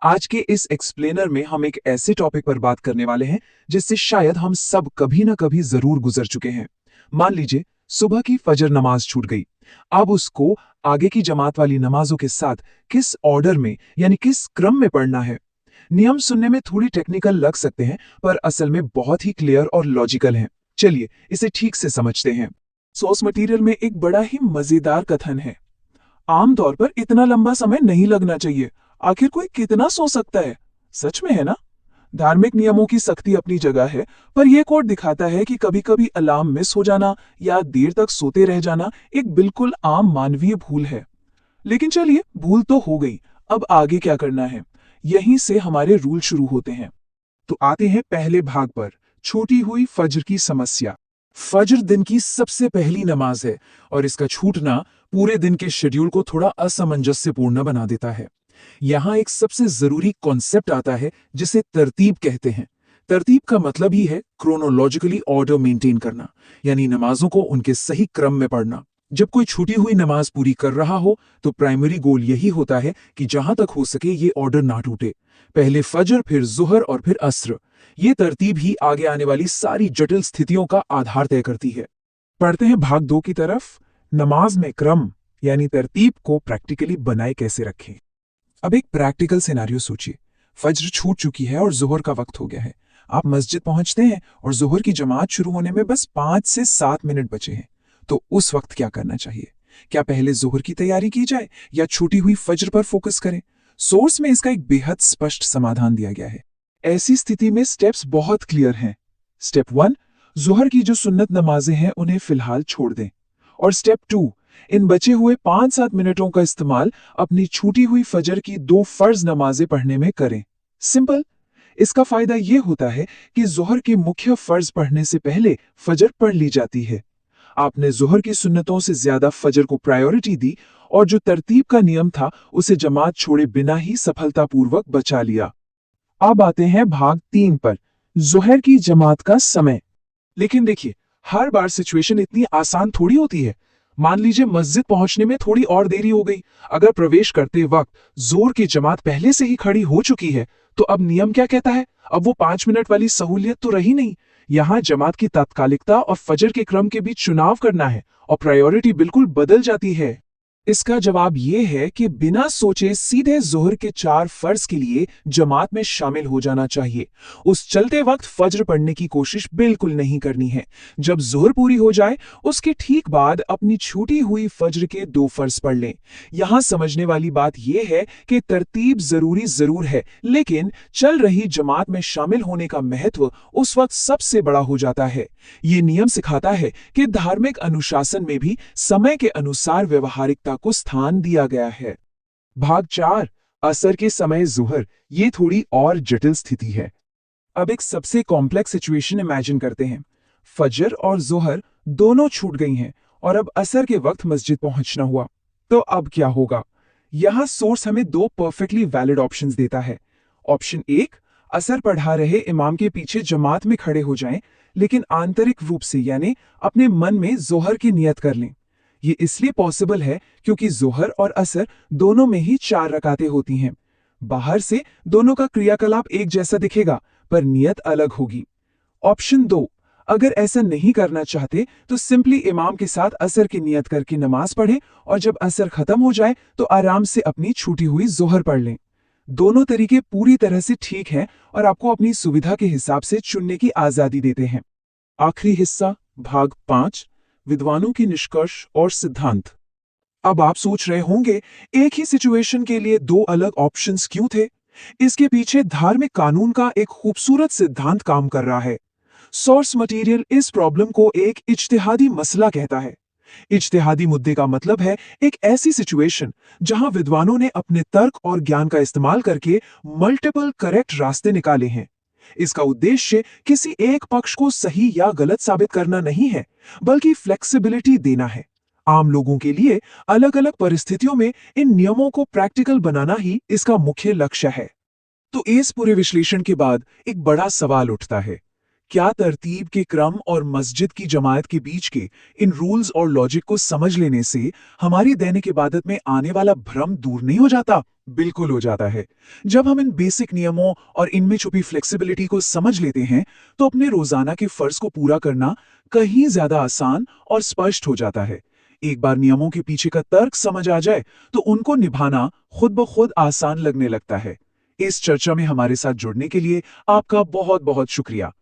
आज के इस एक्सप्लेनर में हम एक ऐसे टॉपिक पर बात करने वाले हैं जिससे शायद हम सब कभी ना कभी जरूर गुजर चुके हैं। मान लीजिए सुबह की फजर नमाज छूट गई। अब उसको आगे की जमात वाली नमाजों के साथ किस ऑर्डर में यानी किस क्रम में पढ़ना है। नियम सुनने में थोड़ी टेक्निकल लग सकते हैं पर असल में बहुत ही क्लियर और लॉजिकल हैं। चलिए इसे ठीक से समझते हैं। सोर्स मटेरियल में एक बड़ा ही मजेदार कथन है। आमतौर पर इतना लंबा समय नहीं लगना चाहिए। आखिर कोई कितना सो सकता है? सच में है ना? धार्मिक नियमों की सख्ती अपनी जगह है, पर यह कोड दिखाता है कि कभी-कभी अलार्म मिस हो जाना या देर तक सोते रह जाना एक बिल्कुल आम मानवीय भूल है। लेकिन चलिए, भूल तो हो गई, अब आगे क्या करना है? यहीं से हमारे रूल शुरू होते हैं। तो आते हैं पहले भाग पर, छूटी हुई फज्र की समस्या। फज्र दिन की सबसे पहली नमाज है और इसका छूटना पूरे दिन के शेड्यूल को थोड़ा असमंजस्यपूर्ण बना देता है। यहाँ एक सबसे जरूरी कॉन्सेप्ट आता है जिसे तरतीब कहते हैं। तरतीब का मतलब ही है क्रोनोलॉजिकली ऑर्डर मेंटेन करना, यानी नमाजों को उनके सही क्रम में पढ़ना। जब कोई छूटी हुई नमाज पूरी कर रहा हो तो प्राइमरी गोल यही होता है कि जहां तक हो सके ये ऑर्डर ना टूटे। पहले फजर, फिर जुहर और फिर अस्र। ये तरतीब ही आगे आने वाली सारी जटिल स्थितियों का आधार तय करती है। पढ़ते हैं भाग 2 की तरफ। नमाज में क्रम यानी तरतीब को प्रैक्टिकली बनाए कैसे रखें। अब एक प्रैक्टिकल सिनेरियो सोचिए। फज्र छूट चुकी है और जुहर का वक्त हो गया है। आप मस्जिद पहुंचते हैं और जुहर की जमात शुरू होने में बस 5 से 7 मिनट बचे हैं। तो उस वक्त क्या करना चाहिए? क्या पहले जुहर की तैयारी की जाए या छूटी हुई फज्र पर फोकस करें? सोर्स में इसका एक बेहद स्पष्ट समाधान दिया गया है। ऐसी स्थिति में स्टेप्स बहुत क्लियर हैं। स्टेप 1, जुहर की जो सुन्नत नमाजें हैं उन्हें फिलहाल छोड़ दें। और स्टेप 2, इन बचे हुए 5-7 मिनटों का इस्तेमाल अपनी छूटी हुई फजर की 2 फर्ज नमाजें पढ़ने में करें। सिंपल। इसका फायदा यह होता है कि जुहर के मुख्य फर्ज पढ़ने से पहले फजर पढ़ ली जाती है। आपने जुहर की सुन्नतों से ज्यादा फजर को प्रायोरिटी दी और जो तरतीब का नियम था उसे जमात छोड़े बिना ही सफलतापूर्वक बचा लिया। अब आते हैं भाग 3 पर, जुहर की जमात का समय। लेकिन देखिए, हर बार सिचुएशन इतनी आसान थोड़ी होती है। मान लीजिए मस्जिद पहुंचने में थोड़ी और देरी हो गई। अगर प्रवेश करते वक्त जोर की जमात पहले से ही खड़ी हो चुकी है तो अब नियम क्या कहता है? अब वो 5 मिनट वाली सहूलियत तो रही नहीं। यहाँ जमात की तात्कालिकता और फजर के क्रम के बीच चुनाव करना है और प्रायोरिटी बिल्कुल बदल जाती है। इसका जवाब यह है कि बिना सोचे सीधे जोहर के 4 फर्ज के लिए जमात में शामिल हो जाना चाहिए। उस चलते वक्त फज्र पढ़ने की कोशिश बिल्कुल नहीं करनी है। जब जोहर पूरी हो जाए उसके ठीक बाद अपनी छूटी हुई फज्र के 2 फर्ज पढ़ लें। यहां समझने वाली बात यह है कि तरतीब जरूरी जरूर है, लेकिन चल रही जमात में शामिल होने का महत्व उस वक्त सबसे बड़ा हो जाता है। ये नियम सिखाता है कि धार्मिक अनुशासन में भी समय के अनुसार व्यवहारिकता को स्थान दिया गया है। भाग 4, असर के समय जुहर। ये थोड़ी और जटिल स्थिति है। अब एक सबसे कॉम्प्लेक्स सिचुएशन इमेजिन करते हैं। फजर और जुहर दोनों छूट गई हैं और अब असर के वक्त मस्जिद पहुंचना हुआ। तो अब क्या होगा? यहां सोर्स हमें 2 परफेक्टली वैलिड ऑप्शंस देता है। ऑप्शन 1, असर पढ़ा रहे इमाम के पीछे जमात में खड़े हो जाएं, लेकिन आंतरिक रूप से यानी अपने मन में जोहर की नियत कर लें। ये इसलिए पॉसिबल है क्योंकि जोहर और असर दोनों में ही 4 रकातें होती हैं। बाहर से दोनों का क्रियाकलाप एक जैसा दिखेगा पर नियत अलग होगी। ऑप्शन 2, अगर ऐसा नहीं करना चाहते तो सिंपली इमाम के साथ असर की नियत करके नमाज पढ़ें और जब असर खत्म हो जाए तो आराम से अपनी छूटी हुई जोहर पढ़ लें। दोनों तरीके पूरी तरह से ठीक हैं और आपको अपनी सुविधा के हिसाब से चुनने की आजादी देते हैं। आखिरी हिस्सा, भाग 5, विद्वानों की निष्कर्ष और सिद्धांत। अब आप सोच रहे होंगे, एक ही सिचुएशन के लिए 2 अलग ऑप्शंस क्यों थे? इसके पीछे धार्मिक कानून का एक खूबसूरत सिद्धांत काम कर रहा है। सोर्स मटेरियल इस प्रॉब्लम को एक इज्तिहादी मसला कहता है। इज्तिहादी मुद्दे का मतलब है एक ऐसी सिचुएशन जहां विद्वानों ने अपने तर्क और ज्ञान का इस्तेमाल करके मल्टीपल करेक्ट रास्ते निकाले हैं। इसका उद्देश्य किसी एक पक्ष को सही या गलत साबित करना नहीं है, बल्कि फ्लेक्सिबिलिटी देना है। आम लोगों के लिए अलग अलग परिस्थितियों में इन नियमों को प्रैक्टिकल बनाना ही इसका मुख्य लक्ष्य है। तो इस पूरे विश्लेषण के बाद एक बड़ा सवाल उठता है, क्या तरतीब के क्रम और मस्जिद की जमात के बीच के इन रूल्स और लॉजिक को समझ लेने से हमारी दैनिक इबादत में आने वाला भ्रम दूर नहीं हो जाता? बिल्कुल हो जाता है। जब हम इन बेसिक नियमों और इनमें छुपी फ्लेक्सिबिलिटी को समझ लेते हैं, तो अपने रोजाना के फर्ज को पूरा करना कहीं ज्यादा आसान और स्पष्ट हो जाता है। एक बार नियमों के पीछे का तर्क समझ आ जाए, तो उनको निभाना खुद ब खुद आसान लगने लगता है। इस चर्चा में हमारे साथ जुड़ने के लिए आपका बहुत बहुत शुक्रिया।